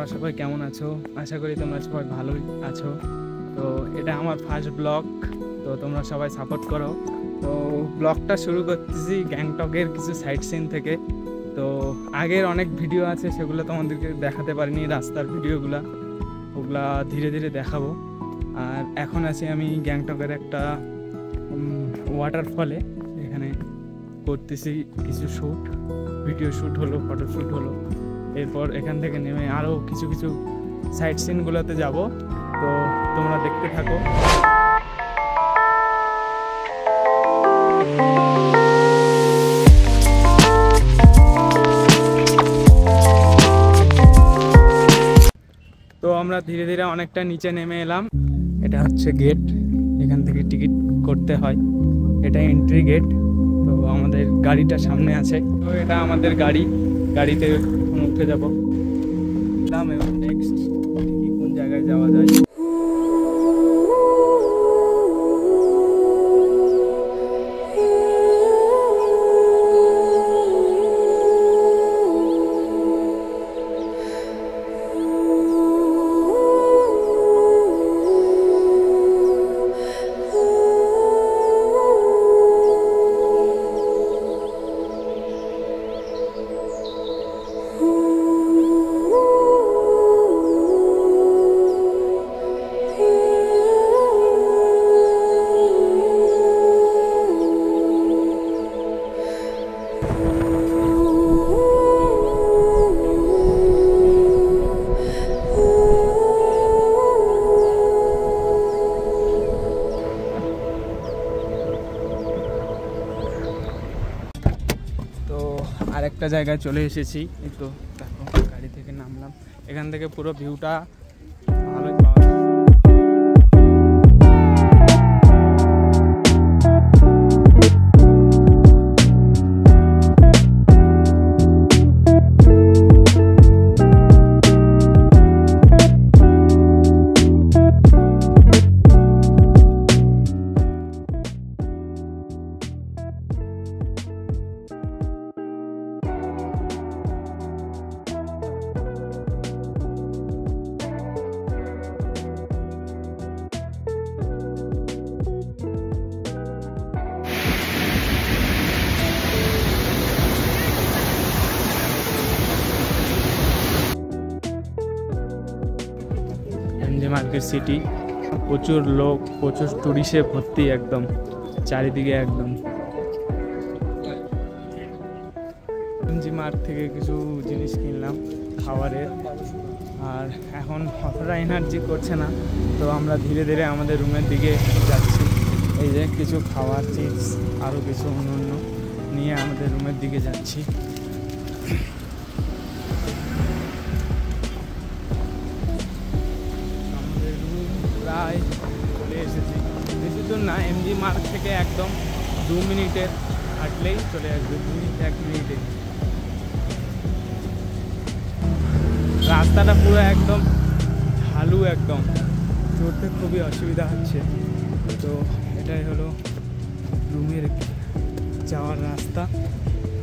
তোমরা সবাই কেমন আছো? আশা করি তোমরা সবাই ভালোই আছো। তো এটা আমার ফার্স্ট ব্লগ, তো তোমরা সবাই সাপোর্ট করো। তো ব্লগটা শুরু করতেছি গ্যাংটকের কিছু সাইট সিন থেকে। তো আগের অনেক ভিডিও আছে, সেগুলো তোমাদেরকে দেখাতে পারিনি, রাস্তার ভিডিওগুলো, ওগুলা ধীরে ধীরে দেখাবো। আর এখন আছি আমি গ্যাংটকের একটা ওয়াটারফলে, এখানে করতেছি কিছু শ্যুট, ভিডিও শ্যুট হলো, ফটো শ্যুট হলো। এরপর এখান থেকে নেমে আরও কিছু কিছু সাইট সিনগুলোতে যাব, তো তোমরা দেখতে থাকো। তো আমরা ধীরে ধীরে অনেকটা নিচে নেমে এলাম। এটা হচ্ছে গেট, এখান থেকে টিকিট করতে হয়, এটা এন্ট্রি গেট। তো আমাদের গাড়িটা সামনে আছে, তো এটা আমাদের গাড়ি, গাড়িতে উঠে যাবো। এবং নেক্সট কোন জায়গায় যাওয়া যায়। আরেকটা জায়গায় চলে এসেছি, এই তো দেখো গাড়ি থেকে নামলাম, এখান থেকে পুরো ভিউটা ভালোই পাওয়া যায়। মার্কেট সিটি, প্রচুর লোক, প্রচুর টুরিস্টে ভর্তি, একদম চারিদিকে একদম। এমজি মার্ট থেকে কিছু জিনিস কিনলাম খাবারের, আর এখন অতটা এনার্জি করছে না, তো আমরা ধীরে ধীরে আমাদের রুমের দিকে যাচ্ছি। এই যে কিছু খাবার, চিপস, আরও কিছু অন্য নিয়ে আমাদের রুমের দিকে যাচ্ছি। প্রায় চলে এসেছি, বেশি দূর না, এমজি মার্ট থেকে একদম 2 মিনিটের হাঁটলেই চলে আসবে, 1 মিনিটে। রাস্তাটা পুরো একদম ঢালু, একদম চড়তে খুবই অসুবিধা হচ্ছে। তো এটাই হলো রুমের যাওয়ার রাস্তা,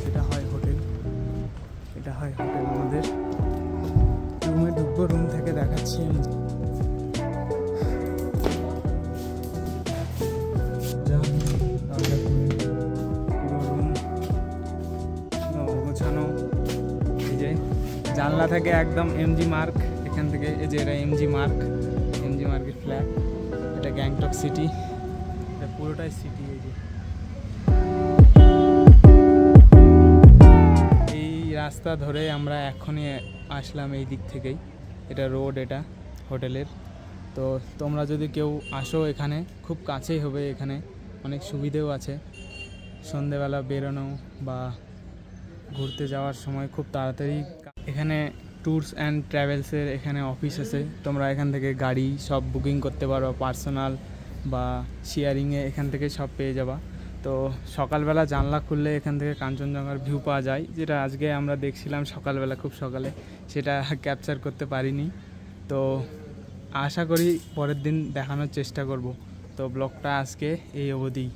এটা হয় হোটেল, এটা হয় হোটেল। আমাদের রুমে ঢুকবো, রুম থেকে দেখাচ্ছি। জানলা থেকে একদম এমজি মার্ক, এখান থেকে এই যে এটা এমজি মার্কের ফ্ল্যাগ, এটা গ্যাংটক সিটি, এটা পুরোটাই সিটি। এই রাস্তা ধরে আমরা এখনই আসলাম এই দিক থেকেই, এটা রোড, এটা হোটেলের। তো তোমরা যদি কেউ আসো এখানে, খুব কাছেই হবে, এখানে অনেক সুবিধেও আছে, সন্ধেবেলা বেরোনো বা ঘুরতে যাওয়ার সময় খুব তাড়াতাড়ি। এখানে ট্যুরস অ্যান্ড ট্রাভেলসের এখানে অফিস আছে, তোমরা এখান থেকে গাড়ি সব বুকিং করতে পারো, পার্সোনাল বা শেয়ারিংয়ে, এখান থেকে সব পেয়ে যাবা। তো সকালবেলা জানলা খুললে এখান থেকে কাঞ্চনজঙ্ঘার ভিউ পাওয়া যায়, যেটা আজকে আমরা দেখছিলাম সকালবেলা, খুব সকালে, সেটা ক্যাপচার করতে পারিনি। তো আশা করি পরের দিন দেখানোর চেষ্টা করব। তো ব্লগটা আজকে এই অবধি।